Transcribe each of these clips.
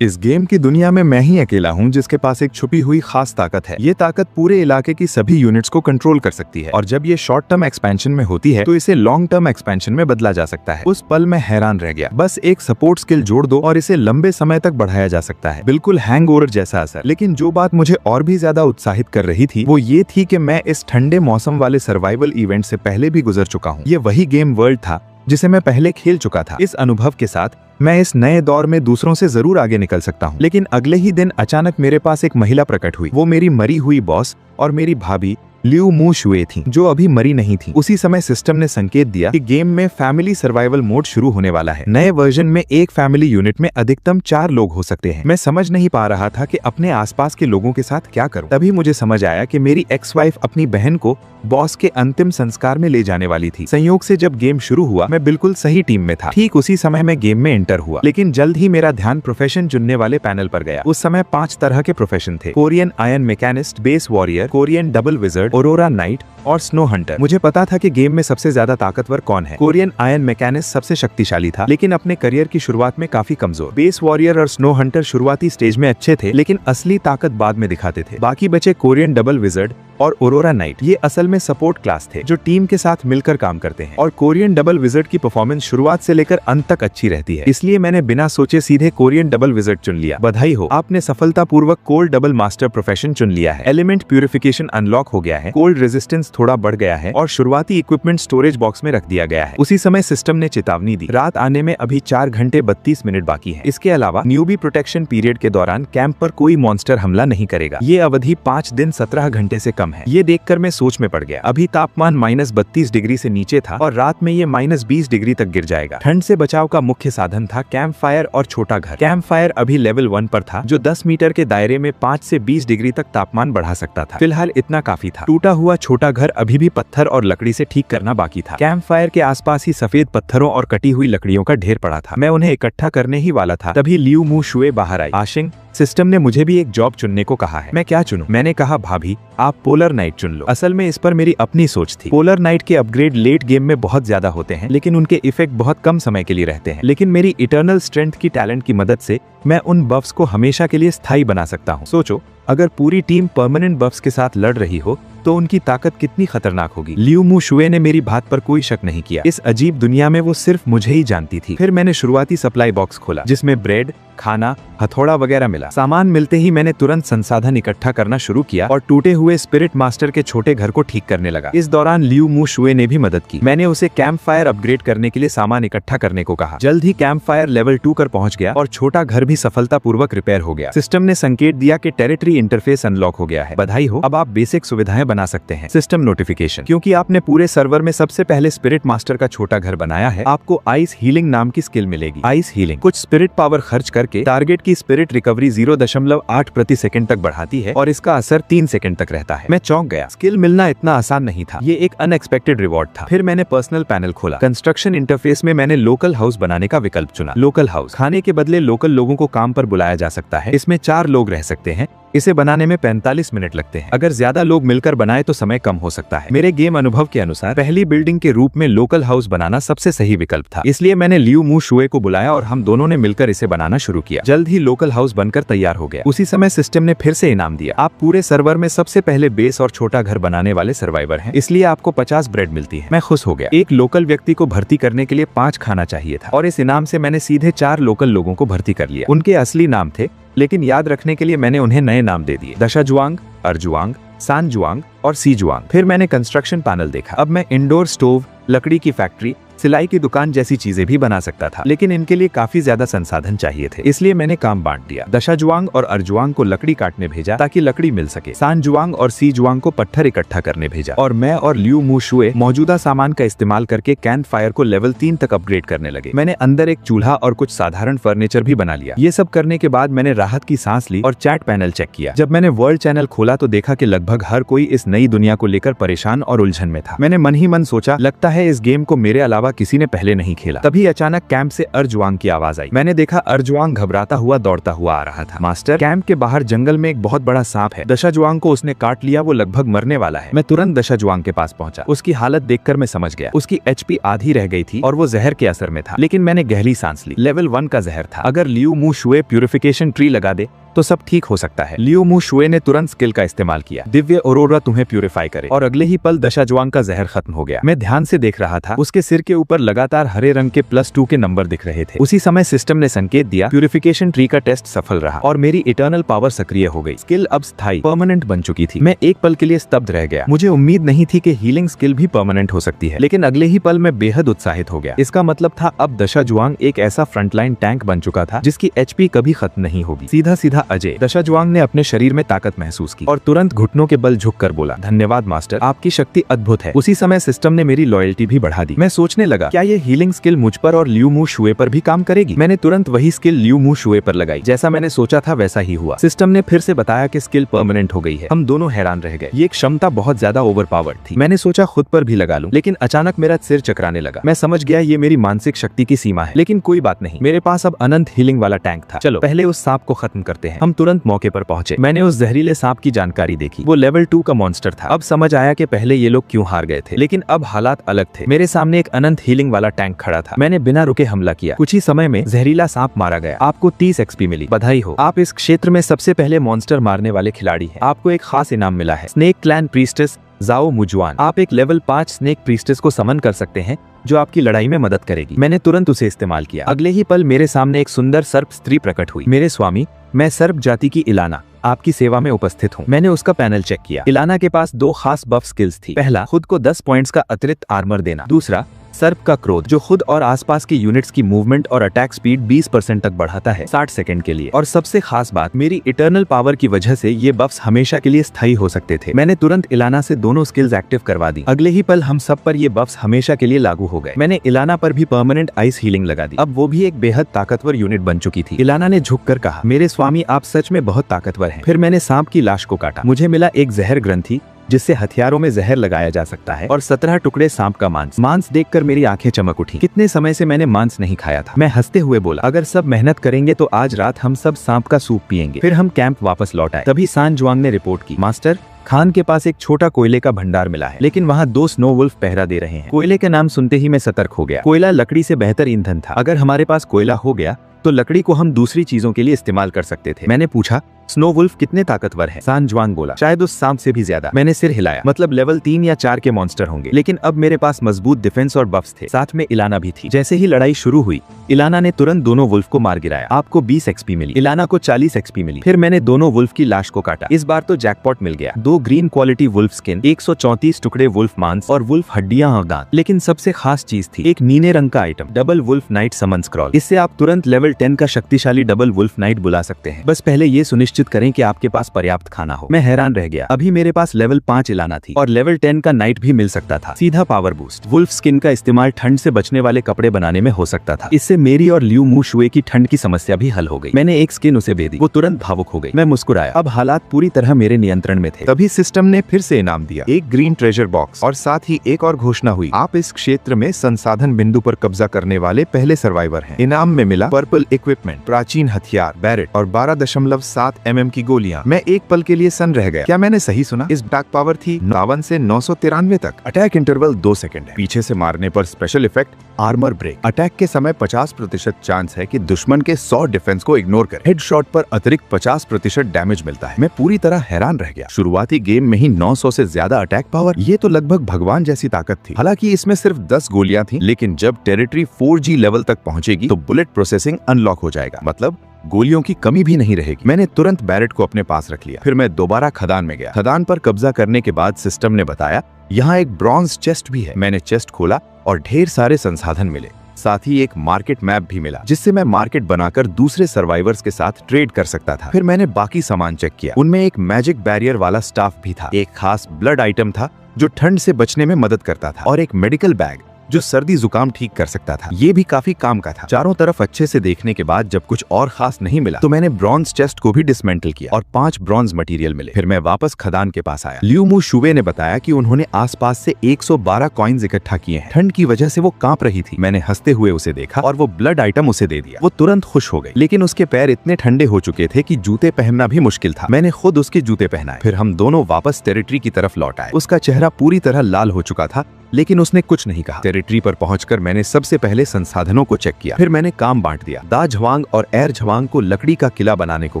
इस गेम की दुनिया में मैं ही अकेला हूँ जिसके पास एक छुपी हुई खास ताकत है। ये ताकत पूरे इलाके की सभी यूनिट्स को कंट्रोल कर सकती है और जब ये शॉर्ट टर्म एक्सपेंशन में होती है तो इसे लॉन्ग टर्म एक्सपेंशन में बदला जा सकता है। उस पल मैं हैरान रह गया। बस एक सपोर्ट स्किल जोड़ दो और इसे लंबे समय तक बढ़ाया जा सकता है। बिल्कुल हैंगओवर जैसा असर। लेकिन जो बात मुझे और भी ज्यादा उत्साहित कर रही थी वो ये थी कि मैं इस ठंडे मौसम वाले सर्वाइवल इवेंट से पहले भी गुजर चुका हूँ। ये वही गेम वर्ल्ड था जिसे मैं पहले खेल चुका था। इस अनुभव के साथ मैं इस नए दौर में दूसरों से जरूर आगे निकल सकता हूँ। लेकिन अगले ही दिन अचानक मेरे पास एक महिला प्रकट हुई। वो मेरी मरी हुई बॉस और मेरी भाभी लियू मू शुए थी, जो अभी मरी नहीं थी। उसी समय सिस्टम ने संकेत दिया कि गेम में फैमिली सर्वाइवल मोड शुरू होने वाला है। नए वर्जन में एक फैमिली यूनिट में अधिकतम 4 लोग हो सकते हैं। मैं समझ नहीं पा रहा था कि अपने आसपास के लोगों के साथ क्या करूं। तभी मुझे समझ आया कि मेरी एक्स वाइफ अपनी बहन को बॉस के अंतिम संस्कार में ले जाने वाली थी। संयोग से जब गेम शुरू हुआ मैं बिल्कुल सही टीम में था। ठीक उसी समय मैं गेम में एंटर हुआ। लेकिन जल्द ही मेरा ध्यान प्रोफेशन चुनने वाले पैनल पर गया। उस समय 5 तरह के प्रोफेशन थे। Korean iron machinist, base warrior, Korean double wizard, aurora night और स्नो हंटर। मुझे पता था कि गेम में सबसे ज्यादा ताकतवर कौन है। कोरियन आयरन मैकेनिस्ट सबसे शक्तिशाली था लेकिन अपने करियर की शुरुआत में काफी कमजोर। बेस वॉरियर और स्नो हंटर शुरुआती स्टेज में अच्छे थे लेकिन असली ताकत बाद में दिखाते थे। बाकी बचे कोरियन डबल विजर्ड और ऑरोरा नाइट। ये असल में सपोर्ट क्लास थे जो टीम के साथ मिलकर काम करते हैं। और कोरियन डबल विजर्ड की परफॉर्मेंस शुरुआत से लेकर अंत तक अच्छी रहती है। इसलिए मैंने बिना सोचे सीधे कोरियन डबल विजर्ड चुन लिया। बधाई हो, आपने सफलतापूर्वक कोल्ड डबल मास्टर प्रोफेशन चुन लिया है। एलिमेंट प्यूरिफिकेशन अनलॉक हो गया है, कोल्ड रेजिस्टेंस थोड़ा बढ़ गया है और शुरुआती इक्विपमेंट स्टोरेज बॉक्स में रख दिया गया है। उसी समय सिस्टम ने चेतावनी दी, रात आने में अभी 4 घंटे 32 मिनट बाकी है। इसके अलावा न्यूबी प्रोटेक्शन पीरियड के दौरान कैंप पर कोई मॉन्स्टर हमला नहीं करेगा। ये अवधि 5 दिन 17 घंटे से कम है। ये देखकर मैं सोच में पड़ गया। अभी तापमान -32 डिग्री से नीचे था और रात में ये -20 डिग्री तक गिर जाएगा। ठंड से बचाव का मुख्य साधन था कैंप फायर और छोटा घर। कैंप फायर अभी लेवल 1 पर था जो 10 मीटर के दायरे में 5 से 20 डिग्री तक तापमान बढ़ा सकता था। फिलहाल इतना काफी था। टूटा हुआ छोटा घर अभी भी पत्थर और लकड़ी से ठीक करना बाकी था। कैंप फायर के आसपास ही सफेद पत्थरों और कटी हुई लकड़ियों का ढेर पड़ा था। मैं उन्हें इकट्ठा करने ही वाला था तभी लियू मू शुए बाहर आई। आशिंग, सिस्टम ने मुझे भी एक जॉब चुनने को कहा है। मैं क्या चुनूं? मैंने कहा भाभी आप पोलर नाइट चुन लो। असल में इस पर मेरी अपनी सोच थी। पोलर नाइट के अपग्रेड लेट गेम में बहुत ज्यादा होते हैं लेकिन उनके इफेक्ट बहुत कम समय के लिए रहते हैं। लेकिन मेरी इटर्नल स्ट्रेंथ की टैलेंट की मदद से मैं उन बफ्स को हमेशा के लिए स्थायी बना सकता हूँ। सोचो, अगर पूरी टीम परमानेंट बफ्स के साथ लड़ रही हो तो उनकी ताकत कितनी खतरनाक होगी। लियू मू शुए ने मेरी बात पर कोई शक नहीं किया। इस अजीब दुनिया में वो सिर्फ मुझे ही जानती थी। फिर मैंने शुरुआती सप्लाई बॉक्स खोला जिसमें ब्रेड, खाना, हथौड़ा वगैरह मिला। सामान मिलते ही मैंने तुरंत संसाधन इकट्ठा करना शुरू किया और टूटे हुए स्पिरिट मास्टर के छोटे घर को ठीक करने लगा। इस दौरान लियू मू शुए ने भी मदद की। मैंने उसे कैंप फायर अपग्रेड करने के लिए सामान इकट्ठा करने को कहा। जल्द ही कैंप फायर लेवल 2 पर पहुंच गया और छोटा घर भी सफलतापूर्वक रिपेयर हो गया। सिस्टम ने संकेत दिया कि टेरिटरी इंटरफेस अनलॉक हो गया है। बधाई हो, अब आप बेसिक सुविधाएं बना सकते हैं। सिस्टम नोटिफिकेशन, क्योंकि आपने पूरे सर्वर में सबसे पहले स्पिरिट मास्टर का छोटा घर बनाया है, आपको आइस हीलिंग नाम की स्किल मिलेगी। आइस हीलिंग कुछ स्पिरिट पावर खर्च करके टारगेट की स्पिरिट रिकवरी 0.8 प्रति सेकंड तक बढ़ाती है और इसका असर 3 सेकंड तक रहता है। मैं चौंक गया। स्किल मिलना इतना आसान नहीं था। ये एक अनएक्सपेक्टेड रिवॉर्ड था। फिर मैंने पर्सनल पैनल खोला। कंस्ट्रक्शन इंटरफेस में मैंने लोकल हाउस बनाने का विकल्प चुना। लोकल हाउस खाने के बदले लोकल लोगों को काम पर बुलाया जा सकता है। इसमें 4 लोग रह सकते हैं। इसे बनाने में 45 मिनट लगते हैं। अगर ज्यादा लोग मिलकर बनाए तो समय कम हो सकता है। मेरे गेम अनुभव के अनुसार पहली बिल्डिंग के रूप में लोकल हाउस बनाना सबसे सही विकल्प था। इसलिए मैंने लियू मू शुए को बुलाया और हम दोनों ने मिलकर इसे बनाना शुरू किया। जल्द ही लोकल हाउस बनकर तैयार हो गया। उसी समय सिस्टम ने फिर से इनाम दिया। आप पूरे सर्वर में सबसे पहले बेस और छोटा घर बनाने वाले सर्वाइवर हैं, इसलिए आपको 50 ब्रेड मिलती है। मैं खुश हो गया। एक लोकल व्यक्ति को भर्ती करने के लिए 5 खाना चाहिए था और इस इनाम से मैंने सीधे 4 लोकल लोगों को भर्ती कर लिया। उनके असली नाम थे लेकिन याद रखने के लिए मैंने उन्हें नए नाम दे दिए। दशाजुआंग, अर्जुआंग, सानजुआंग और सीजुआंग। फिर मैंने कंस्ट्रक्शन पैनल देखा। अब मैं इंडोर स्टोव, लकड़ी की फैक्ट्री, सिलाई की दुकान जैसी चीजें भी बना सकता था लेकिन इनके लिए काफी ज्यादा संसाधन चाहिए थे। इसलिए मैंने काम बांट दिया। दशाजुआंग और अर्जुआंग को लकड़ी काटने भेजा ताकि लकड़ी मिल सके। सानजुआंग और सीजुआंग को पत्थर इकट्ठा करने भेजा और मैं और लियू मू शुए मौजूदा सामान का इस्तेमाल करके कैंप फायर को लेवल 3 तक अपग्रेड करने लगे। मैंने अंदर एक चूल्हा और कुछ साधारण फर्नीचर भी बना लिया। ये सब करने के बाद मैंने राहत की सांस ली और चैट पैनल चेक किया। जब मैंने वर्ल्ड चैनल खोला तो देखा कि लगभग हर कोई इस नई दुनिया को लेकर परेशान और उलझन में था। मैंने मन ही मन सोचा, लगता है इस गेम को मेरे अलावा अलावा किसी ने पहले नहीं खेला। तभी अचानक कैंप से अर्जुआंग की आवाज आई। मैंने देखा अर्जुआंग घबराता हुआ दौड़ता हुआ आ रहा था। मास्टर, कैंप के बाहर जंगल में एक बहुत बड़ा सांप है। दशाजुआंग को उसने काट लिया, वो लगभग मरने वाला है। मैं तुरंत दशाजुआंग के पास पहुंचा। उसकी हालत देखकर मैं समझ गया, उसकी एचपी आधी रह गई थी और वो जहर के असर में था। लेकिन मैंने गहरी सांस ली। लेवल 1 का जहर था। अगर लियू मू शुए प्यूरिफिकेशन ट्री लगा दे तो सब ठीक हो सकता है। लियू मू शुए ने तुरंत स्किल का इस्तेमाल किया, दिव्य औरोरा तुम्हें प्यूरिफाई करे, और अगले ही पल दशाजुआंग का जहर खत्म हो गया। मैं ध्यान से देख रहा था, उसके सिर के ऊपर लगातार हरे रंग के +2 के नंबर दिख रहे थे। उसी समय सिस्टम ने संकेत दिया, प्यूरिफिकेशन ट्री का टेस्ट सफल रहा और मेरी इटर्नल पावर सक्रिय हो गई। स्किल अब स्थायी परमानेंट बन चुकी थी। मैं एक पल के लिए स्तब्ध रह गया। मुझे उम्मीद नहीं थी कि हीलिंग स्किल भी परमानेंट हो सकती है, लेकिन अगले ही पल मैं बेहद उत्साहित हो गया। इसका मतलब था अब दशाजुआंग एक ऐसा फ्रंटलाइन टैंक बन चुका था जिसकी एचपी कभी खत्म नहीं होगी। सीधा सीधा अजय। दशाजुआंग ने अपने शरीर में ताकत महसूस की और तुरंत घुटनों के बल झुककर बोला, धन्यवाद मास्टर, आपकी शक्ति अद्भुत है। उसी समय सिस्टम ने मेरी लॉयल्टी भी बढ़ा दी। मैं सोचने लगा, क्या ये हीलिंग स्किल मुझ पर और लियू मू शुए पर भी काम करेगी? मैंने तुरंत वही स्किल लियू मू शुए पर लगाई। जैसा मैंने सोचा था वैसा ही हुआ। सिस्टम ने फिर से बताया कि स्किल परमानेंट हो गई है। हम दोनों हैरान रह गए। ये क्षमता बहुत ज्यादा ओवरपावर्ड थी। मैंने सोचा खुद पर भी लगा लूं, लेकिन अचानक मेरा सिर चकराने लगा। मैं समझ गया ये मेरी मानसिक शक्ति की सीमा है, लेकिन कोई बात नहीं, मेरे पास अब अनंत हीलिंग वाला टैंक था। चलो पहले उस सांप को खत्म करते हैं। हम तुरंत मौके पर पहुंचे। मैंने उस जहरीले सांप की जानकारी देखी। वो लेवल 2 का मॉन्स्टर था। अब समझ आया कि पहले ये लोग क्यों हार गए थे, लेकिन अब हालात अलग थे। मेरे सामने एक अनंत हीलिंग वाला टैंक खड़ा था। मैंने बिना रुके हमला किया। कुछ ही समय में जहरीला सांप मारा गया। आपको 30 एक्सपी मिली। बधाई हो, आप इस क्षेत्र में सबसे पहले मॉन्स्टर मारने वाले खिलाड़ी हैं। आपको एक खास इनाम मिला है, स्नेक क्लैन प्रीस्टेस जाओ मुजुआन। आप एक लेवल 5 स्नेक प्रीस्टेस को समन कर सकते हैं जो आपकी लड़ाई में मदद करेगी। मैंने तुरंत उसे इस्तेमाल किया। अगले ही पल मेरे सामने एक सुंदर सर्प स्त्री प्रकट हुई। मेरे स्वामी, मैं सर्प जाति की इलाना आपकी सेवा में उपस्थित हूँ। मैंने उसका पैनल चेक किया। इलाना के पास 2 खास बफ स्किल्स थी। पहला, खुद को 10 पॉइंट्स का अतिरिक्त आर्मर देना। दूसरा, सर्प का क्रोध, जो खुद और आसपास की यूनिट्स की मूवमेंट और अटैक स्पीड 20% तक बढ़ाता है 60 सेकंड के लिए। और सबसे खास बात, मेरी इटर्नल पावर की वजह से ये बफ्स हमेशा के लिए स्थायी हो सकते थे। मैंने तुरंत इलाना से दोनों स्किल्स एक्टिव करवा दी। अगले ही पल हम सब पर ये बफ्स हमेशा के लिए लागू हो गए। मैंने इलाना पर भी परमानेंट आइस हीलिंग लगा दी। अब वो भी एक बेहद ताकतवर यूनिट बन चुकी थी। इलाना ने झुककर कहा, मेरे स्वामी, आप सच में बहुत ताकतवर हैं। फिर मैंने सांप की लाश को काटा। मुझे मिला एक जहर ग्रंथि जिससे हथियारों में जहर लगाया जा सकता है, और 17 टुकड़े सांप का मांस देखकर मेरी आंखें चमक उठी। कितने समय से मैंने मांस नहीं खाया था। मैं हंसते हुए बोला, अगर सब मेहनत करेंगे तो आज रात हम सब सांप का सूप पियेंगे। फिर हम कैंप वापस लौट आए। तभी सान जुआंग ने रिपोर्ट की, मास्टर, खान के पास एक छोटा कोयले का भंडार मिला है, लेकिन वहाँ 2 स्नो वुल्फ पहरा दे रहे हैं। कोयले के नाम सुनते ही मैं सतर्क हो गया। कोयला लकड़ी से बेहतर ईंधन था। अगर हमारे पास कोयला हो गया तो लकड़ी को हम दूसरी चीजों के लिए इस्तेमाल कर सकते थे। मैंने पूछा, स्नो वुल्फ कितने ताकतवर है? सान जुआंग बोला, शायद उस सांप से भी ज्यादा। मैंने सिर हिलाया, मतलब लेवल 3 या 4 के मॉन्स्टर होंगे। लेकिन अब मेरे पास मजबूत डिफेंस और बफ्स थे। साथ में इलाना भी थी। जैसे ही लड़ाई शुरू हुई, इलाना ने तुरंत दोनों वुल्फ को मार गिराया। आपको 20 एक्सपी मिली, इलाना को 40 एक्सपी मिली। फिर मैंने दोनों वुल्फ की लाश को काटा। इस बार तो जैकपॉट मिल गया। 2 ग्रीन क्वालिटी वुल्फ स्किन, 134 टुकड़े वुल्फ मांस और वुल्फ हड्डियां और दांत। लेकिन सबसे खास चीज थी एक नीले रंग का आइटम, डबल वुल्फ नाइट समन स्क्रॉल। इससे आप तुरंत लेवल 10 का शक्तिशाली डबल वुल्फ नाइट बुला सकते हैं। बस पहले ये सुनिश्चित करें कि आपके पास पर्याप्त खाना हो। मैं हैरान रह गया। अभी मेरे पास लेवल 5 इलाना थी और लेवल 10 का नाइट भी मिल सकता था। सीधा पावर बूस्ट। वुल्फ स्किन का इस्तेमाल ठंड से बचने वाले कपड़े बनाने में हो सकता था। इससे मेरी और लियू मू शुए की ठंड की समस्या भी हल हो गई। मैंने एक स्किन उसे दे दी। वो तुरंत भावुक हो गई। मैं मुस्कुराया। अब हालात पूरी तरह मेरे नियंत्रण में थे। तभी सिस्टम ने फिर से इनाम दिया, एक ग्रीन ट्रेजर बॉक्स, और साथ ही एक और घोषणा हुई, आप इस क्षेत्र में संसाधन बिंदु पर कब्जा करने वाले पहले सर्वाइवर हैं। इनाम में मिला पर्पल इक्विपमेंट, प्राचीन हथियार, बैरेट और 12.7 mm की गोलियां। मैं एक पल के लिए सन रह गया। क्या मैंने सही सुना? इस बैक पावर थी 59 से 993 तक। अटैक इंटरवल 2 सेकंड है। पीछे से मारने पर special effect armour break. Attack के समय 50% चांस है कि दुश्मन के 100 डिफेंस को इग्नोर करे। हेडशॉट पर अतिरिक्त 50% डैमेज मिलता है। मैं पूरी तरह हैरान रह गया। शुरुआती गेम में ही 900 से ज्यादा अटैक पावर, ये तो लगभग भगवान जैसी ताकत थी। हालांकि इसमें सिर्फ 10 गोलियां थी, लेकिन जब टेरिटरी 4G लेवल तक पहुंचेगी तो बुलेट प्रोसेसिंग अनलॉक हो जाएगा, मतलब गोलियों की कमी भी नहीं रहेगी। मैंने तुरंत बैरेट को अपने पास रख लिया। फिर मैं दोबारा खदान में गया। खदान पर कब्जा करने के बाद सिस्टम ने बताया, यहाँ एक ब्रॉन्ज चेस्ट भी है। मैंने चेस्ट खोला और ढेर सारे संसाधन मिले। साथ ही एक मार्केट मैप भी मिला, जिससे मैं मार्केट बनाकर दूसरे सर्वाइवर्स के साथ ट्रेड कर सकता था। फिर मैंने बाकी सामान चेक किया। उनमें एक मैजिक बैरियर वाला स्टाफ भी था, एक खास ब्लड आइटम था जो ठंड से बचने में मदद करता था, और एक मेडिकल बैग जो सर्दी जुकाम ठीक कर सकता था। ये भी काफी काम का था। चारों तरफ अच्छे से देखने के बाद जब कुछ और खास नहीं मिला तो मैंने ब्रॉन्ज चेस्ट को भी डिसमेंटल किया और 5 ब्रॉन्ज मटेरियल मिले। फिर मैं वापस खदान के पास आया। लियू मू शुवे ने बताया कि उन्होंने आसपास से 112 कॉइन्स इकट्ठा किए हैं। ठंड की वजह से वो कांप रही थी। मैंने हंसते हुए उसे देखा और वो ब्लड आइटम उसे दे दिया। वो तुरंत खुश हो गई, लेकिन उसके पैर इतने ठंडे हो चुके थे कि जूते पहनना भी मुश्किल था। मैंने खुद उसके जूते पहनाए। फिर हम दोनों वापस टेरिटरी की तरफ लौट आए। उसका चेहरा पूरी तरह लाल हो चुका था, लेकिन उसने कुछ नहीं कहा। टेरिटरी पर पहुंचकर मैंने सबसे पहले संसाधनों को चेक किया। फिर मैंने काम बांट दिया। दा झवांग और एर झवांग को लकड़ी का किला बनाने को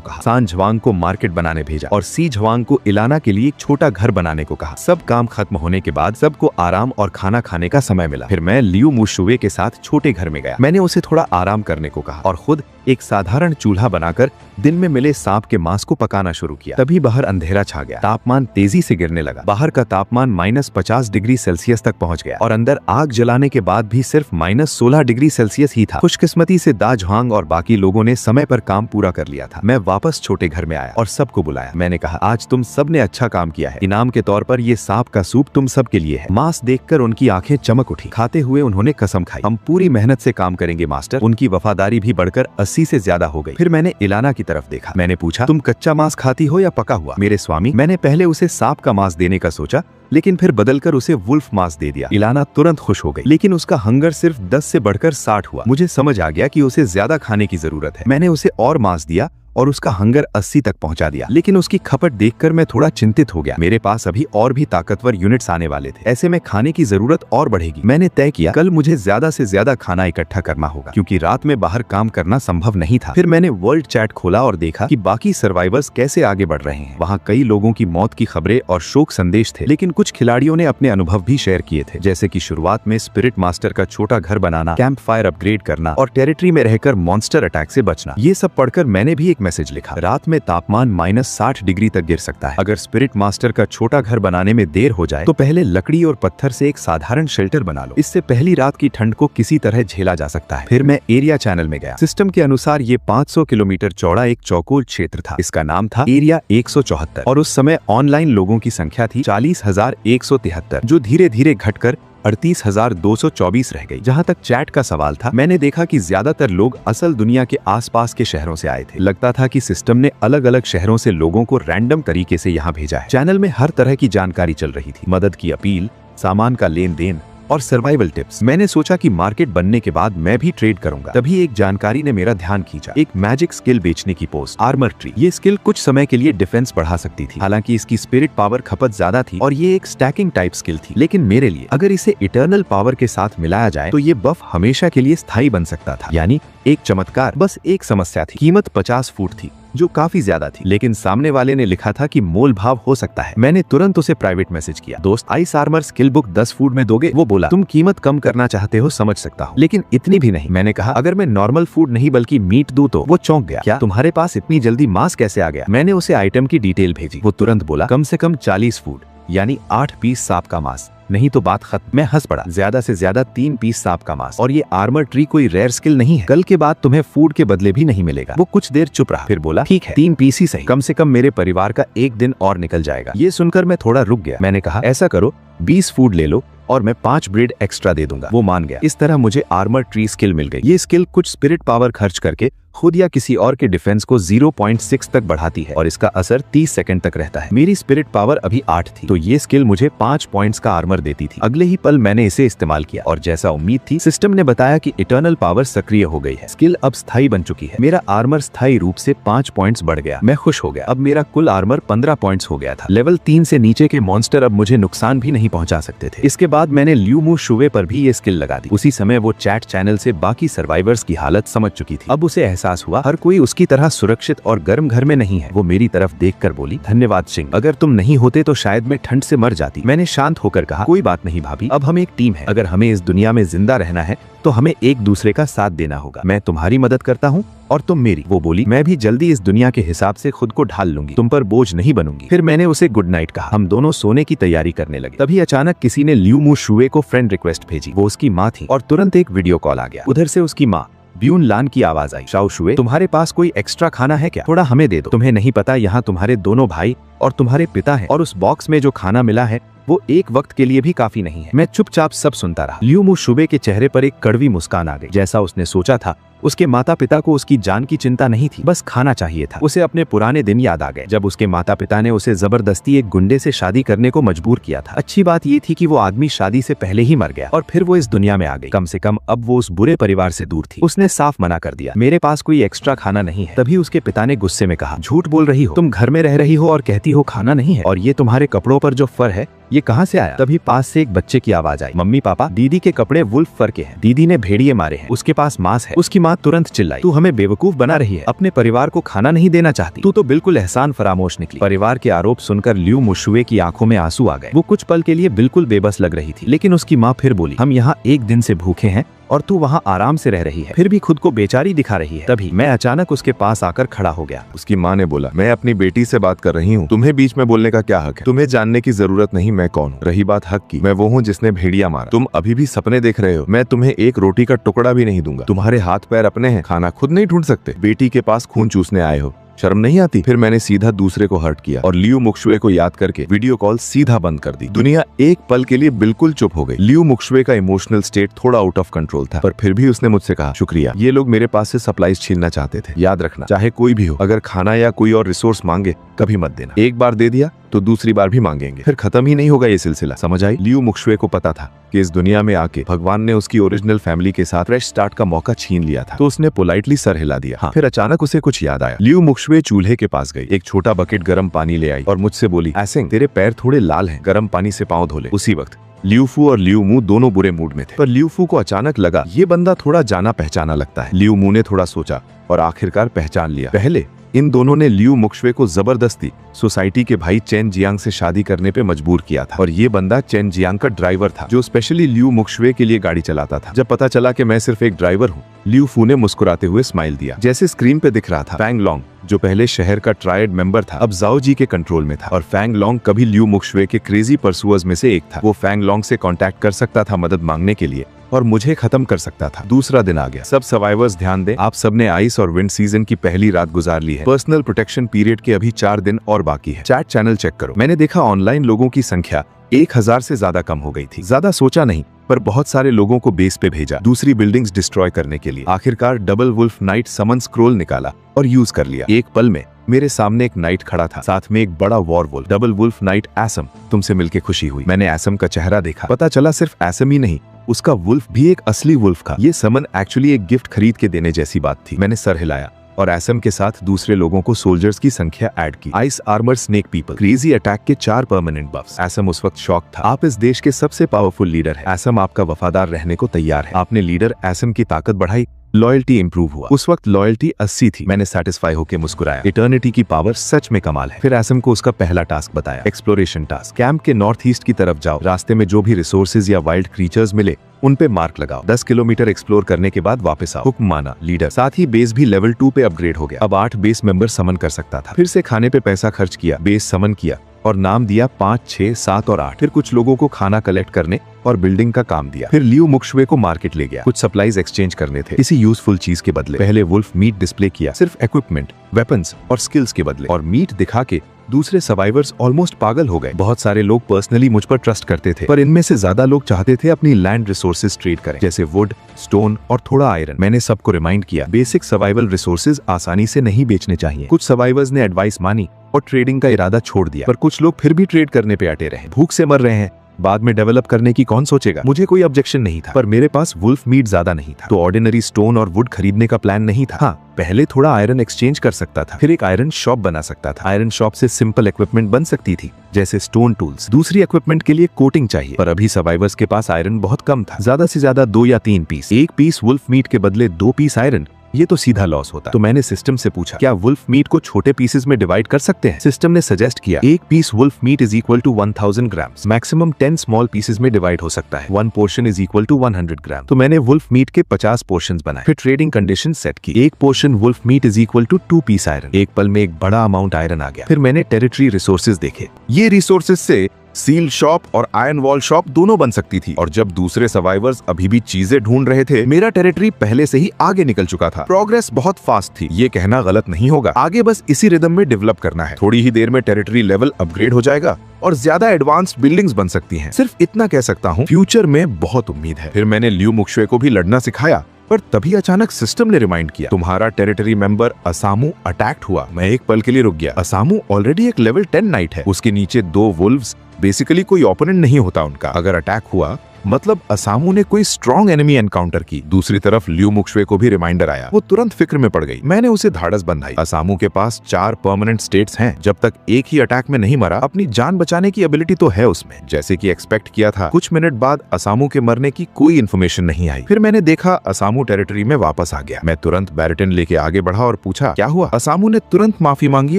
कहा, सान झवांग को मार्केट बनाने भेजा और सी झवांग को इलाना के लिए एक छोटा घर बनाने को कहा। सब काम खत्म होने के बाद सबको आराम और खाना खाने का समय मिला। फिर मैं लियू मू शुवे के साथ छोटे घर में गया। मैंने उसे थोड़ा आराम करने को कहा और खुद एक साधारण चूल्हा बनाकर दिन में मिले सांप के मांस को पकाना शुरू किया। तभी बाहर अंधेरा छा गया। तापमान तेजी से गिरने लगा। बाहर का तापमान -50 डिग्री सेल्सियस तक पहुंच गया और अंदर आग जलाने के बाद भी सिर्फ -16 डिग्री सेल्सियस ही था। खुशकिस्मती से दा झवांग और बाकी लोगों ने समय पर काम पूरा कर लिया था। मैं वापस छोटे घर में आया और सबको बुलाया। मैंने कहा, आज तुम सब ने अच्छा काम किया है। इनाम के तौर पर ये सांप का सूप तुम सब के लिए है। मांस देखकर उनकी आंखें चमक उठी। खाते हुए उन्होंने कसम खाई, हम पूरी मेहनत से काम करेंगे मास्टर। उनकी वफादारी भी बढ़कर 80 से ज्यादा हो गई। फिर मैंने इलाना की तरफ देखा। मैंने पूछा, तुम कच्चा मांस खाती हो या पका हुआ? मेरे स्वामी, मैंने पहले उसे सांप का मांस देने का सोचा, लेकिन फिर बदलकर उसे वुल्फ मांस दे दिया। इलाना तुरंत खुश हो गई, लेकिन उसका हंगर सिर्फ 10 से बढ़कर 60 हुआ। मुझे समझ आ गया कि उसे ज्यादा खाने की जरूरत है। मैंने उसे और मांस दिया और उसका हंगर 80 तक पहुंचा दिया, लेकिन उसकी खपत देखकर मैं थोड़ा चिंतित हो गया। मेरे पास अभी और भी ताकतवर यूनिट्स आने वाले थे। ऐसे में खाने की जरूरत और बढ़ेगी। मैंने तय किया, कल मुझे ज्यादा से ज्यादा खाना इकट्ठा करना होगा, क्योंकि रात में बाहर काम करना संभव नहीं था। फिर मैंने वर्ल्ड चैट खोला और देखा कि बाकी सर्वाइवर्स कैसे आगे बढ़ रहे हैं। वहाँ कई लोगों की मौत की खबरें और शोक संदेश थे, लेकिन कुछ खिलाड़ियों ने अपने अनुभव भी शेयर किए थे, जैसे कि शुरुआत में स्पिरिट मास्टर का छोटा घर बनाना, कैंप फायर अपग्रेड करना और टेरिटरी में रहकर मॉन्स्टर अटैक से बचना। ये सब पढ़कर मैंने भी एक मैसेज लिखा, रात में तापमान -60 डिग्री तक गिर सकता है। अगर स्पिरिट मास्टर का छोटा घर बनाने में देर हो जाए तो पहले लकड़ी और पत्थर से एक साधारण शेल्टर बना लो। इससे पहली रात की ठंड को किसी तरह झेला जा सकता है। फिर मैं एरिया चैनल में गया। सिस्टम के अनुसार ये 500 किलोमीटर चौड़ा एक चौकोर क्षेत्र था। इसका नाम था एरिया 174 और उस समय ऑनलाइन लोगों की संख्या थी 40,173, जो धीरे धीरे घटकर 38,224 रह गई। जहां तक चैट का सवाल था, मैंने देखा कि ज्यादातर लोग असल दुनिया के आसपास के शहरों से आए थे। लगता था कि सिस्टम ने अलग अलग शहरों से लोगों को रैंडम तरीके से यहाँ भेजा है। चैनल में हर तरह की जानकारी चल रही थी, मदद की अपील, सामान का लेन देन और सर्वाइवल टिप्स। मैंने सोचा कि मार्केट बनने के बाद मैं भी ट्रेड करूंगा। तभी एक जानकारी ने मेरा ध्यान खींचा, एक मैजिक स्किल बेचने की पोस्ट, आर्मर ट्री। ये स्किल कुछ समय के लिए डिफेंस बढ़ा सकती थी। हालांकि इसकी स्पिरिट पावर खपत ज्यादा थी और ये एक स्टैकिंग टाइप स्किल थी, लेकिन मेरे लिए अगर इसे इटर्नल पावर के साथ मिलाया जाए तो ये बफ हमेशा के लिए स्थायी बन सकता था। यानी एक चमत्कार। बस एक समस्या थी, कीमत 50 फुट थी, जो काफी ज्यादा थी, लेकिन सामने वाले ने लिखा था कि मोल भाव हो सकता है। मैंने तुरंत उसे प्राइवेट मैसेज किया, दोस्त, ice armour skill book 10 food में दोगे? वो बोला, तुम कीमत कम करना चाहते हो, समझ सकता हूँ, लेकिन इतनी भी नहीं। मैंने कहा, अगर मैं नॉर्मल फूड नहीं बल्कि मीट दूं तो? वो चौंक गया, क्या तुम्हारे पास इतनी जल्दी मांस कैसे आ गया? मैंने उसे आइटम की डिटेल भेजी। वो तुरंत बोला, कम से कम 40 फूड, यानी 8 पीस सांप का मांस, नहीं तो बात खत्म। मैं हंस पड़ा, ज्यादा से ज्यादा 3 पीस सांप का मांस, और ये आर्मर ट्री कोई रेयर स्किल नहीं है। कल के बाद तुम्हें फूड के बदले भी नहीं मिलेगा। वो कुछ देर चुप रहा, फिर बोला, ठीक है, 3 पीस ही सही, कम से कम मेरे परिवार का एक दिन और निकल जाएगा। ये सुनकर मैं थोड़ा रुक गया। मैंने कहा, ऐसा करो, 20 फूड ले लो और मैं 5 ब्रेड एक्स्ट्रा दे दूंगा। वो मान गया। इस तरह मुझे आर्मर ट्री स्किल मिल गई। ये स्किल कुछ स्पिरिट पावर खर्च करके खुद या किसी और के डिफेंस को 0.6 तक बढ़ाती है और इसका असर 30 सेकंड तक रहता है। मेरी स्पिरिट पावर अभी 8 थी, तो ये स्किल मुझे 5 पॉइंट्स का आर्मर देती थी। अगले ही पल मैंने इसे इस्तेमाल किया और जैसा उम्मीद थी, सिस्टम ने बताया कि इटर्नल पावर सक्रिय हो गई है। स्किल अब स्थायी बन चुकी है। मेरा आर्मर स्थायी रूप से 5 पॉइंट्स बढ़ गया। मैं खुश हो गया। अब मेरा कुल आर्मर 15 पॉइंट्स हो गया था। लेवल 3 से नीचे के मॉन्स्टर अब मुझे नुकसान भी नहीं पहुंचा सकते थे। इसके बाद मैंने लियू मू शुवे पर भी ये स्किल लगा दी। उसी समय वो चैट चैनल से बाकी सर्वाइवर्स की हालत समझ चुकी थी। अब उसे एहसास हुआ हर कोई उसकी तरह सुरक्षित और गर्म घर में नहीं है। वो मेरी तरफ देखकर बोली, धन्यवाद सिंह, अगर तुम नहीं होते तो शायद मैं ठंड से मर जाती। मैंने शांत होकर कहा, कोई बात नहीं भाभी, अब हम एक टीम है। अगर हमें इस दुनिया में जिंदा रहना है तो हमें एक दूसरे का साथ देना होगा। मैं तुम्हारी मदद करता हूँ और तुम मेरी। वो बोली, मैं भी जल्दी इस दुनिया के हिसाब से खुद को ढाल लूंगी, तुम पर बोझ नहीं बनूंगी। फिर मैंने उसे गुड नाइट कहा। हम दोनों सोने की तैयारी करने लगे। तभी अचानक किसी ने लियू मू शुवे को फ्रेंड रिक्वेस्ट भेजी। वो उसकी माँ थी और तुरंत एक वीडियो कॉल आ गया। उधर से उसकी माँ ब्यून लान की आवाज आई, शाओ शुवे, तुम्हारे पास कोई एक्स्ट्रा खाना है क्या? थोड़ा हमें दे दो। तुम्हें नहीं पता यहाँ तुम्हारे दोनों भाई और तुम्हारे पिता हैं और उस बॉक्स में जो खाना मिला है वो एक वक्त के लिए भी काफी नहीं है। मैं चुपचाप सब सुनता रहा। लियू मु शुबे के चेहरे पर एक कड़वी मुस्कान आ गई। जैसा उसने सोचा था, उसके माता पिता को उसकी जान की चिंता नहीं थी, बस खाना चाहिए था। उसे अपने पुराने दिन याद आ गए जब उसके माता पिता ने उसे जबरदस्ती एक गुंडे से शादी करने को मजबूर किया था। अच्छी बात ये थी कि वो आदमी शादी से पहले ही मर गया और फिर वो इस दुनिया में आ गई। कम से कम अब वो उस बुरे परिवार से दूर थी। उसने साफ मना कर दिया, मेरे पास कोई एक्स्ट्रा खाना नहीं है। तभी उसके पिता ने गुस्से में कहा, झूठ बोल रही हो, तुम घर में रह रही हो और कहती हो खाना नहीं है, और ये तुम्हारे कपड़ों पर जो फर है ये कहाँ से आया? तभी पास से एक बच्चे की आवाज आई, मम्मी पापा, दीदी के कपड़े वुल्फ फर के हैं, दीदी ने भेड़िए मारे हैं, उसके पास मांस है। उसकी माँ तुरंत चिल्लाई, तू हमें बेवकूफ बना रही है, अपने परिवार को खाना नहीं देना चाहती, तू तो बिल्कुल एहसान फरामोश निकली। परिवार के आरोप सुनकर लियू मुशुए की आंखों में आंसू आ गए। वो कुछ पल के लिए बिल्कुल बेबस लग रही थी, लेकिन उसकी माँ फिर बोली, हम यहाँ एक दिन से भूखे हैं और तू वहाँ आराम से रह रही है, फिर भी खुद को बेचारी दिखा रही है। तभी मैं अचानक उसके पास आकर खड़ा हो गया। उसकी माँ ने बोला, मैं अपनी बेटी से बात कर रही हूँ, तुम्हें बीच में बोलने का क्या हक है? तुम्हें जानने की जरूरत नहीं मैं कौन हूँ। रही बात हक की, मैं वो हूँ जिसने भेड़िया मारा। तुम अभी भी सपने देख रहे हो, मैं तुम्हें एक रोटी का टुकड़ा भी नहीं दूंगा। तुम्हारे हाथ पैर अपने हैं, खाना खुद नहीं ढूंढ सकते, बेटी के पास खून चूसने आए हो, शर्म नहीं आती? फिर मैंने सीधा दूसरे को हर्ट किया और लियू मुशुए को याद करके वीडियो कॉल सीधा बंद कर दी। दुनिया एक पल के लिए बिल्कुल चुप हो गई। लियू मुशुए का इमोशनल स्टेट थोड़ा आउट ऑफ कंट्रोल था, पर फिर भी उसने मुझसे कहा, शुक्रिया, ये लोग मेरे पास से सप्लाईज छीनना चाहते थे। याद रखना, चाहे कोई भी हो, अगर खाना या कोई और रिसोर्स मांगे कभी मत देना। एक बार दे दिया तो दूसरी बार भी मांगेंगे, फिर खत्म ही नहीं होगा ये सिलसिला, समझ आई? लियू मुशुए को पता था कि इस दुनिया में आके भगवान ने उसकी ओरिजिनल फैमिली के साथ फ्रेश स्टार्ट का मौका छीन लिया था, तो उसने पोलाइटली सर हिला दिया। हाँ, फिर अचानक उसे कुछ याद आया। लियू मुशुए चूल्हे के पास गई, एक छोटा बकेट गर्म पानी ले आई और मुझसे बोली, ऐसिंग, तेरे पैर थोड़े लाल हैं, गर्म पानी से पाँव धो ले। उसी वक्त लियू फू और लियू मू दोनों बुरे मूड में थे, पर लियू फू को अचानक लगा ये बंदा थोड़ा जाना पहचाना लगता है। लियू मू ने थोड़ा सोचा और आखिरकार पहचान लिया। पहले इन दोनों ने लियू मुशुए को जबरदस्ती सोसाइटी के भाई चेन जियांग से शादी करने पे मजबूर किया था, और ये बंदा चेन जियांग का ड्राइवर था जो स्पेशली लियू मुशुए के लिए गाड़ी चलाता था। जब पता चला कि मैं सिर्फ एक ड्राइवर हूँ, लियू फू ने मुस्कुराते हुए स्माइल दिया। जैसे स्क्रीन पे दिख रहा था, फैंग लॉन्ग जो पहले शहर का ट्रायड मेंबर था, अब जाओ जी के कंट्रोल में था, और फैंग लॉन्ग कभी लियू मुशुए के क्रेजी परसुअर्स में से एक था। वो फैंग लॉन्ग से कांटेक्ट कर सकता था मदद मांगने के लिए और मुझे खत्म कर सकता था। दूसरा दिन आ गया। सब सर्वाइवर्स ध्यान दें, आप सबने आइस और विंड सीजन की पहली रात गुजार ली है। पर्सनल प्रोटेक्शन पीरियड के अभी 4 दिन और बाकी है। चैट चैनल चेक करो। मैंने देखा ऑनलाइन लोगों की संख्या 1000 से ज्यादा कम हो गई थी। ज्यादा सोचा नहीं, पर बहुत सारे लोगों को बेस पे भेजा दूसरी बिल्डिंग्स डिस्ट्रॉय करने के लिए। आखिरकार डबल वुल्फ नाइट समन स्क्रोल निकाला और यूज कर लिया। एक पल में मेरे सामने एक नाइट खड़ा था, साथ में एक बड़ा war wolf. Double wolf knight एसम, तुमसे मिलके खुशी हुई। मैंने एसम का चेहरा देखा, पता चला सिर्फ एसम ही नहीं, उसका वुल्फ भी एक असली वुल्फ था। ये समन एक्चुअली एक गिफ्ट खरीद के देने जैसी बात थी। मैंने सर हिलाया और एसम के साथ दूसरे लोगों को सोल्जर्स की संख्या ऐड की। Ice armour snake people, crazy attack के 4 परमानेंट बफ्स। एसम उस वक्त शॉक था। आप इस देश के सबसे पावरफुल लीडर हैं। एसम आपका वफादार रहने को तैयार है। आपने लीडर एसम की ताकत बढ़ाई, लॉयल्टी इंप्रूव हुआ। उस वक्त लॉयल्टी 80 थी। मैंने सेटिस्फाई होकर मुस्कुराया। इटर्निटी की पावर सच में कमाल है। फिर एसम को उसका पहला टास्क बताया, एक्सप्लोरेशन टास्क। कैंप के नॉर्थ ईस्ट की तरफ जाओ, रास्ते में जो भी रिसोर्सेज या वाइल्ड क्रीचर्स मिले उन पे मार्क लगाओ। 10 किलोमीटर एक्सप्लोर करने के बाद वापस आओ। हुक्म माना लीडर। साथ ही बेस भी लेवल 2 पे अपग्रेड हो गया। अब 8 बेस मेंबर समन कर सकता था। फिर से खाने पे पैसा खर्च किया, बेस समन किया और नाम दिया 5, 6, 7 और 8। फिर कुछ लोगों को खाना कलेक्ट करने और बिल्डिंग का काम दिया। फिर लियू मुशुए को मार्केट ले गया। कुछ सप्लाईज एक्सचेंज करने थे किसी यूजफुल चीज के बदले। पहले वुल्फ मीट डिस्प्ले किया, सिर्फ इक्विपमेंट, वेपन्स और स्किल्स के बदले, और मीट दिखा के दूसरे सर्वाइवर्स ऑलमोस्ट पागल हो गए। बहुत सारे लोग पर्सनली मुझ पर ट्रस्ट करते थे, पर इनमें से ज्यादा लोग चाहते थे अपनी लैंड रिसोर्सेज ट्रेड करें, जैसे वुड, स्टोन और थोड़ा आयरन। मैंने सबको रिमाइंड किया, बेसिक सर्वाइवल रिसोर्सेज आसानी से नहीं बेचने चाहिए। कुछ सर्वाइवर्स ने एडवाइस मानी और ट्रेडिंग का इरादा छोड़ दिया, पर कुछ लोग फिर भी ट्रेड करने पे अटे रहे। भूख से मर रहे हैं, बाद में डेवलप करने की कौन सोचेगा। मुझे कोई ऑब्जेक्शन नहीं था, पर मेरे पास वुल्फ मीट ज्यादा नहीं था, तो ऑर्डिनरी स्टोन और वुड खरीदने का प्लान नहीं था। हाँ, पहले थोड़ा आयरन एक्सचेंज कर सकता था, फिर एक आयरन शॉप बना सकता था। आयरन शॉप से सिंपल इक्विपमेंट बन सकती थी, जैसे स्टोन टूल्स। दूसरी इक्विपमेंट के लिए कोटिंग चाहिए, पर अभी सर्वाइवर्स के पास आयरन बहुत कम था, ज्यादा से ज्यादा 2 या 3 पीस। एक पीस वुल्फ मीट के बदले 2 पीस आयरन, ये तो सीधा लॉस होता। तो मैंने सिस्टम से पूछा, क्या वुल्फ मीट को छोटे पीसेस में डिवाइड कर सकते हैं? सिस्टम ने सजेस्ट किया, एक piece wolf meat is equal to 1000 grams, maximum 10 small pieces में डिवाइड हो सकता है। 1 portion is equal to 100 gram. तो मैंने वुल्फ मीट के 50 पोर्शन बनाए। फिर ट्रेडिंग कंडीशन सेट की, एक portion wolf meat is equal to 2 piece iron. एक पल में एक बड़ा अमाउंट आयरन आ गया। फिर मैंने टेरिटरी रिसोर्सेज देखे, ये रिसोर्सेज से सील शॉप और आयरन वॉल शॉप दोनों बन सकती थी। और जब दूसरे सर्वाइवर्स अभी भी चीजें ढूंढ रहे थे, मेरा टेरिटरी पहले से ही आगे निकल चुका था। प्रोग्रेस बहुत फास्ट थी, ये कहना गलत नहीं होगा। आगे बस इसी रिदम में डेवलप करना है। थोड़ी ही देर में टेरिटरी लेवल अपग्रेड हो जाएगा और ज्यादा एडवांस्ड बिल्डिंग्स बन सकती हैं। सिर्फ इतना कह सकता हूँ, फ्यूचर में बहुत उम्मीद है। फिर मैंने ल्यू मुक्शुए को भी लड़ना सिखाया, पर तभी अचानक सिस्टम ने रिमाइंड किया, तुम्हारा टेरिटरी मेंबर असामू अटैक्ट हुआ। मैं एक पल के लिए रुक गया। असामू ऑलरेडी एक लेवल 10 नाइट है, उसके नीचे 2 वुल्व्स, बेसिकली कोई ओपोनेंट नहीं होता उनका। अगर अटैक हुआ मतलब असामू ने कोई स्ट्रॉन्ग एनिमी एनकाउंटर की। दूसरी तरफ ल्यू मुक्शुए को भी रिमाइंडर आया। वो तुरंत फिक्र में पड़ गई। मैंने उसे धाड़स बंधाई। असामू के पास 4 परमानेंट स्टेट्स हैं। जब तक एक ही अटैक में नहीं मरा, अपनी जान बचाने की एबिलिटी तो है उसमें। जैसे कि एक्सपेक्ट किया था, कुछ मिनट बाद असामू के मरने की कोई इन्फॉर्मेशन नहीं आई। फिर मैंने देखा असामू टेरिटरी में वापस आ गया। मैं तुरंत बैरिटन लेके आगे बढ़ा और पूछा, क्या हुआ? असामू ने तुरंत माफी मांगी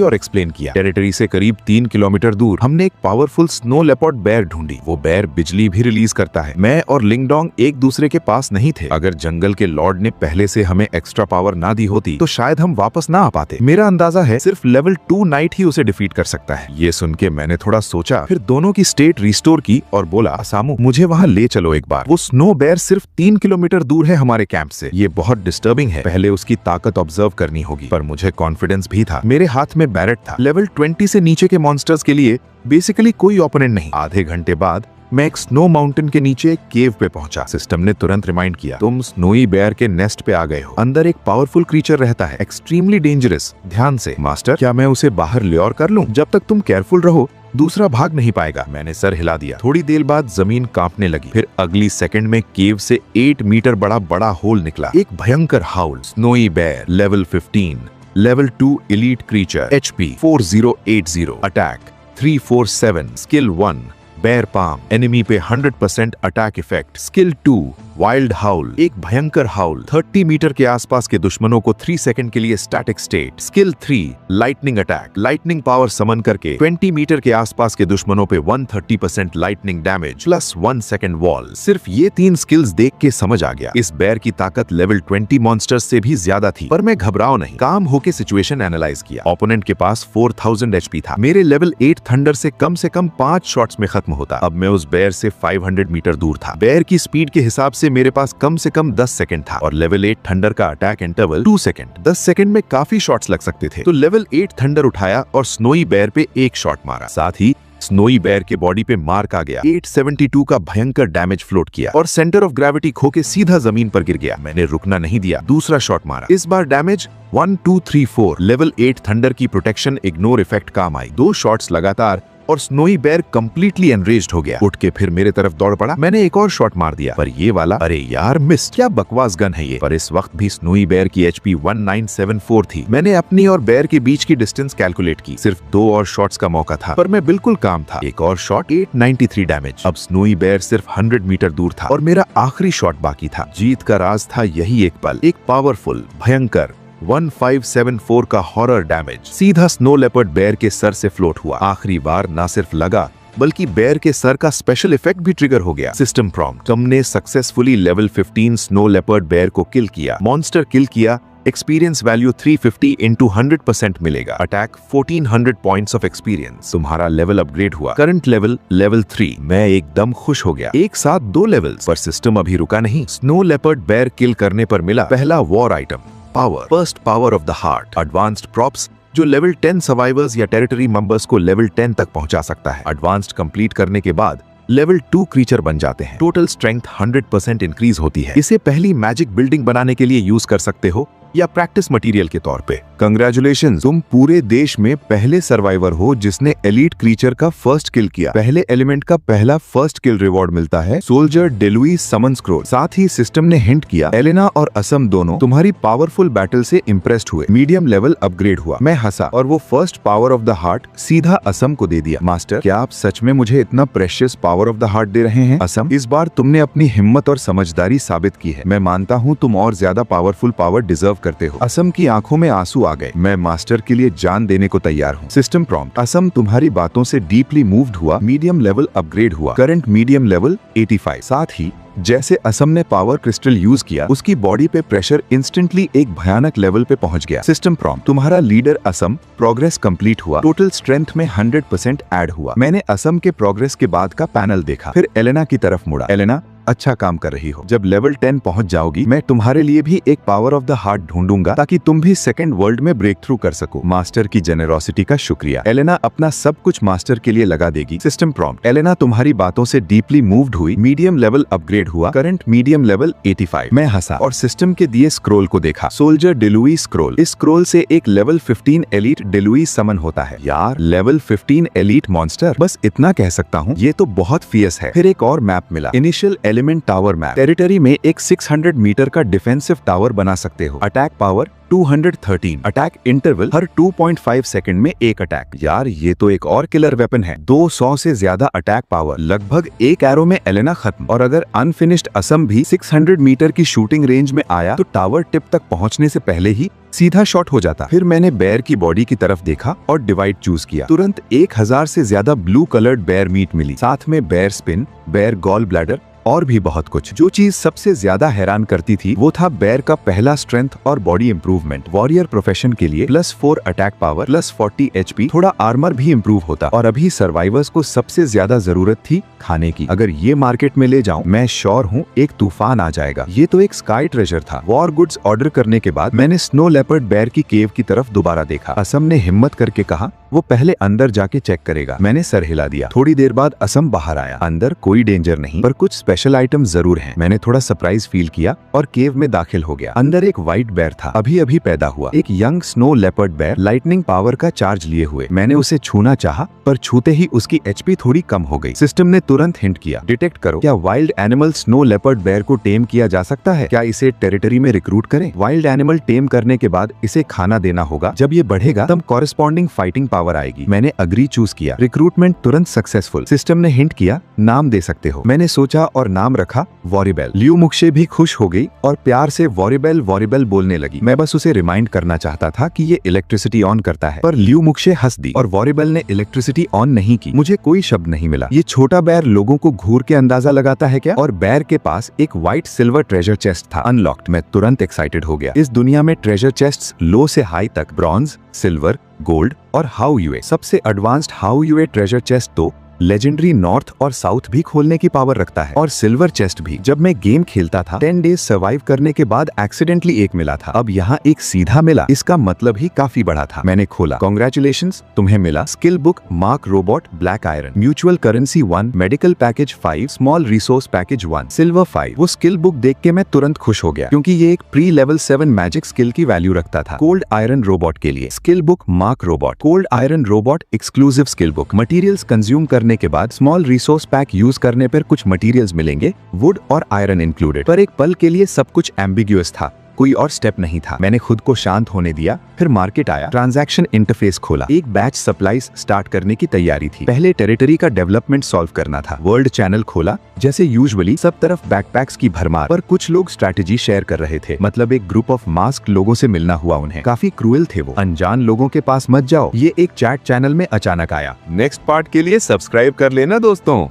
और एक्सप्लेन किया, टेरिटरी से करीब 3 किलोमीटर दूर हमने एक पावरफुल स्नो लेपर्ड बेयर ढूंढी। वो बेयर बिजली भी रिलीज करता है। मैं और लिंगडोंग एक दूसरे के पास नहीं थे। अगर जंगल के लॉर्ड ने पहले से हमें एक्स्ट्रा पावर ना दी होती तो शायद हम वापस ना आ पाते। मेरा अंदाजा है सिर्फ लेवल 2 नाइट ही उसे डिफीट कर सकता है। ये सुन के मैंने थोड़ा सोचा, फिर दोनों की स्टेट रिस्टोर की और बोला, असामू मुझे वहाँ ले चलो एक बार। वो स्नो बेयर सिर्फ 3 किलोमीटर दूर है हमारे कैंप से। ये बहुत डिस्टर्बिंग है। पहले उसकी ताकत ऑब्जर्व करनी होगी। पर मुझे कॉन्फिडेंस भी था। मेरे हाथ में बैरेट था। लेवल 20 से नीचे के मॉन्स्टर्स के लिए बेसिकली कोई ओपोनेंट नहीं। आधे घंटे बाद मैं एक स्नो माउंटेन के नीचे एक केव पे पहुंचा। सिस्टम ने तुरंत रिमाइंड किया, तुम स्नोई बेयर के नेस्ट पे आ गए हो। अंदर एक पावरफुल क्रीचर रहता है, एक्सट्रीमली डेंजरस। ध्यान से। मास्टर, क्या मैं उसे बाहर ल्योर कर लूं? जब तक तुम केयरफुल रहो, दूसरा भाग नहीं पाएगा। मैंने सर हिला दिया। थोड़ी देर बाद जमीन कांपने लगी। फिर अगली सेकंड में केव से 8 मीटर बड़ा होल निकला। एक भयंकर howl. Snowy bear, level 15, level 2 elite creature, HP 4080, attack 347, skill 1 bear palm, enemy पे 100% attack effect. Skill 2 wild howl, एक भयंकर हाउल, 30 मीटर के आसपास के दुश्मनों को 3 सेकंड के लिए static state. Skill 3 lightning attack, lightning power summon करके 20 मीटर के आसपास के दुश्मनों पे 130% lightning damage plus 1 second wall. सिर्फ ये 3 स्किल्स देख के समझ आ गया, इस बेयर की ताकत लेवल 20 मॉन्स्टर्स से भी ज्यादा थी। पर मैं घबराओ नहीं, काम होके सिचुएशन एनालाइज किया। ओपोनेंट के पास 4000 HP था। मेरे लेवल 8 थंडर से कम 5 शॉट्स में खत्म होता। अब मैं उस बेयर से 500 मीटर दूर था। बेयर की स्पीड के हिसाब से मेरे पास कम से कम 10 सेकंड था और लेवल 8 थंडर का अटैक इंटरवल 2 सेकंड। 10 सेकंड में काफी शॉट्स लग सकते थे। तो लेवल 8 थंडर उठाया और स्नोई बेयर पे एक शॉट मारा। साथ ही स्नोई बेयर के बॉडी पे मार्क आ गया। 872 का भयंकर डैमेज फ्लोट किया और सेंटर ऑफ ग्रेविटी खो के सीधा जमीन पर गिर गया। मैंने रुकना नहीं दिया, दूसरा शॉट मारा। इस बार डैमेज 1 2 3 4। लेवल 8 थंडर की प्रोटेक्शन इग्नोर इफेक्ट काम आई। 2 शॉट्स लगातार और स्नोई बेयर कंप्लीटली एनरेज्ड हो गया। उठ के फिर मेरे तरफ दौड़ पड़ा। मैंने एक और शॉट मार दिया, पर ये वाला, अरे यार मिस। क्या बकवास गन है ये। पर इस वक्त भी स्नोई बेयर की HP 1974 थी। मैंने अपनी और बेयर के बीच की डिस्टेंस कैलकुलेट की। सिर्फ 2 और शॉट्स का मौका था, पर मैं बिल्कुल काम था। एक और शॉट, 893 डैमेज। अब स्नोई बेयर सिर्फ 100 मीटर दूर था और मेरा आखिरी शॉट बाकी था। जीत का राज था यही एक पल, एक पावरफुल भयंकर 1574 का हॉरर डैमेज सीधा स्नो लेपर्ड बेयर के सर से फ्लोट हुआ। आखिरी बार ना सिर्फ लगा, बल्कि बेयर के सर का स्पेशल इफेक्ट भी ट्रिगर हो गया। सिस्टम प्रॉम्प्ट, तुमने successfully level 15 snow leopard bear को किल किया। मॉन्स्टर किल किया। एक्सपीरियंस वैल्यू 350 into 100% मिलेगा। Attack 1400 points of experience. तुम्हारा लेवल अपग्रेड हुआ। Current level 3। मैं एकदम खुश हो गया। एक साथ 2 लेवल्स। पर सिस्टम अभी रुका नहीं। स्नो लेपर्ड बेयर किल करने पर मिला पहला war item, power, first power of the heart. Advanced props जो लेवल 10 सर्वाइवर्स या टेरिटरी मेंबर्स को लेवल 10 तक पहुंचा सकता है। एडवांस्ड कंप्लीट करने के बाद लेवल 2 क्रीचर बन जाते हैं। टोटल स्ट्रेंथ 100% इंक्रीज होती है। इसे पहली मैजिक बिल्डिंग बनाने के लिए यूज कर सकते हो या प्रैक्टिस मटेरियल के तौर पे। कंग्रेचुलेशन, तुम पूरे देश में पहले सर्वाइवर हो जिसने एलीट क्रीचर का फर्स्ट किल किया। पहले एलिमेंट का पहला फर्स्ट किल रिवॉर्ड मिलता है, सोल्जर डेलुई समन स्क्रोल। साथ ही सिस्टम ने हिंट किया, एलेना और असम दोनों तुम्हारी पावरफुल बैटल से इम्प्रेस्ड हुए। मीडियम लेवल अपग्रेड हुआ। मैं हंसा और वो first power of the heart सीधा असम को दे दिया। मास्टर, क्या आप सच में मुझे इतना precious power of the heart दे रहे हैं? असम, इस बार तुमने अपनी हिम्मत और समझदारी साबित की है। मैं मानता हूँ तुम और ज्यादा पावरफुल पावर डिजर्व करते हो। असम की आंखों में आंसू आ गए। मैं मास्टर के लिए जान देने को तैयार हूँ। सिस्टम प्रॉम्प्ट, असम तुम्हारी बातों से डीपली मूव्ड हुआ, मीडियम लेवल अपग्रेड हुआ, करंट मीडियम लेवल 85। साथ ही जैसे असम ने पावर क्रिस्टल यूज किया, उसकी बॉडी पे प्रेशर इंस्टेंटली एक भयानक लेवल पे पहुंच गया। सिस्टम प्रॉम्प्ट, तुम्हारा लीडर असम, प्रोग्रेस कंप्लीट हुआ, टोटल स्ट्रेंथ में 100% ऐड हुआ। मैंने असम के प्रोग्रेस के बाद का पैनल देखा, फिर एलेना की तरफ मुड़ा। एलेना, अच्छा काम कर रही हो। जब लेवल 10 पहुंच जाओगी, मैं तुम्हारे लिए भी एक पावर ऑफ द हार्ट ढूंढूंगा ताकि तुम भी सेकंड वर्ल्ड में ब्रेक थ्रू कर सको। मास्टर की जेनेरोसिटी का शुक्रिया। एलेना अपना सब कुछ मास्टर के लिए लगा देगी। सिस्टम प्रॉम्प्ट, एलेना तुम्हारी बातों से डीपली मूव्ड हुई, मीडियम लेवल अपग्रेड हुआ, करंट मीडियम लेवल 85। मैं हंसा और सिस्टम के दिए स्क्रोल को देखा। सोल्जर डेलुई स्क्रोल। इस स्क्रोल से एक लेवल 15 एलीट डेलुई समन होता है। यार, लेवल 15 एलीट मॉन्स्टर, बस इतना कह सकता हूँ, ये तो बहुत फियस है। फिर एक और मैप मिला, initial element tower map. Territory में एक 600 मीटर का डिफेंसिव टावर बना सकते हो। अटैक पावर 213, अटैक इंटरवल हर 2.5 सेकंड में एक अटैक। यार, ये तो एक और किलर वेपन है। 200 से ज्यादा अटैक पावर, लगभग एक एरो में एलेना खत्म। और अगर अनफिनिश्ड असम भी 600 मीटर की शूटिंग रेंज में आया तो टावर टिप तक पहुंचने से पहले ही सीधा शॉट हो जाता। फिर मैंने बेयर की बॉडी की तरफ देखा और डिवाइड चूज किया। तुरंत 1000 से ज्यादा ब्लू कलर्ड बेयर मीट मिली, साथ में bear spine, bear gall bladder और भी बहुत कुछ। जो चीज सबसे ज्यादा हैरान करती थी वो था बेयर का पहला स्ट्रेंथ और बॉडी इंप्रूवमेंट। वॉरियर प्रोफेशन के लिए +4 अटैक पावर, +40 HP, थोड़ा आर्मर भी इंप्रूव होता। और अभी सर्वाइवर्स को सबसे ज्यादा जरूरत थी खाने की। अगर ये मार्केट में ले जाऊं, मैं श्योर हूँ एक तूफान आ जाएगा। ये तो एक स्काई ट्रेजर था। वॉर गुड्स ऑर्डर करने के बाद मैंने स्नो लेपर्ड बेयर की केव की तरफ दोबारा देखा। असम ने हिम्मत करके कहा वो पहले अंदर जाके चेक करेगा। मैंने सर हिला दिया। थोड़ी देर बाद असम बाहर आया। अंदर कोई डेंजर नहीं, पर कुछ स्पेशल आइटम जरूर हैं। मैंने थोड़ा सरप्राइज फील किया और केव में दाखिल हो गया। अंदर एक व्हाइट बेयर था, अभी अभी पैदा हुआ, एक young snow leopard bear, lightning power का चार्ज लिए हुए। मैंने उसे छूना चाहा, पर छूते ही उसकी HP थोड़ी कम हो गई। सिस्टम ने तुरंत हिंट किया, डिटेक्ट करो, क्या wild animal snow leopard bear को टेम किया जा सकता है? क्या इसे टेरिटरी में रिक्रूट करें? वाइल्ड एनिमल टेम करने के बाद इसे खाना देना होगा। जब ये बढ़ेगा तब कॉरेस्पॉन्डिंग फाइटिंग पावर आएगी। मैंने अग्री चूज किया। रिक्रूटमेंट तुरंत सक्सेसफुल। सिस्टम ने हिंट किया, नाम दे सकते हो। मैंने सोचा और नाम रखा वॉरिबेल। लियू मुक्शे भी खुश हो गई और प्यार से वॉरिबेल वॉरिबेल बोलने लगी। मैं बस उसे रिमाइंड करना चाहता था कि ये इलेक्ट्रिसिटी ऑन करता है, पर लियू मुक्शे हंस दी और वॉरिबेल ने इलेक्ट्रिसिटी ऑन नहीं की। मुझे कोई शब्द नहीं मिला। ये छोटा बेयर लोगों को घूर के अंदाजा लगाता है क्या? और बेयर के पास एक व्हाइट सिल्वर ट्रेजर चेस्ट था, अनलॉक्ड। मैं तुरंत एक्साइटेड हो गया। इस दुनिया में ट्रेजर चेस्ट्स लो से हाई तक, ब्रॉन्ज, सिल्वर, गोल्ड और हाउ यूए, सबसे एडवांस्ड हाउ यूए ट्रेजर चेस्ट तो लेजेंडरी नॉर्थ और साउथ भी खोलने की पावर रखता है, और सिल्वर चेस्ट भी। जब मैं गेम खेलता था 10 डेज सर्वाइव करने के बाद एक्सीडेंटली एक मिला था, अब यहाँ एक सीधा मिला। इसका मतलब ही काफी बड़ा था। मैंने खोला, कांग्रेचुलेशंस, तुम्हें मिला skill book mark robot black iron, mutual currency 1, medical package 5, small resource package 1, silver 5। वो स्किल बुक देख के मैं तुरंत खुश हो गया क्योंकि ये एक प्री लेवल 7 मैजिक स्किल की वैल्यू रखता था। कोल्ड आयरन रोबोट के लिए skill book mark robot, cold iron robot exclusive skill book. Materials consume करने के बाद स्मॉल रिसोर्स पैक यूज करने पर कुछ मटेरियल्स मिलेंगे, वुड और आयरन इंक्लूडेड। पर एक पल के लिए सब कुछ एम्बिग्यूअस था, कोई और स्टेप नहीं था। मैंने खुद को शांत होने दिया। फिर मार्केट आया, ट्रांजैक्शन इंटरफेस खोला, एक बैच सप्लाईज स्टार्ट करने की तैयारी थी। पहले टेरिटरी का डेवलपमेंट सॉल्व करना था। वर्ल्ड चैनल खोला, जैसे यूजुअली सब तरफ बैकपैक्स की भरमार, पर कुछ लोग स्ट्रैटेजी शेयर कर रहे थे। मतलब एक ग्रुप ऑफ मास्क लोगों से मिलना हुआ उन्हें। काफी क्रूएल थे वो। अनजान लोगों के पास मत जाओ, ये एक चैट चैनल में अचानक आया। नेक्स्ट पार्ट के लिए सब्सक्राइब कर लेना दोस्तों।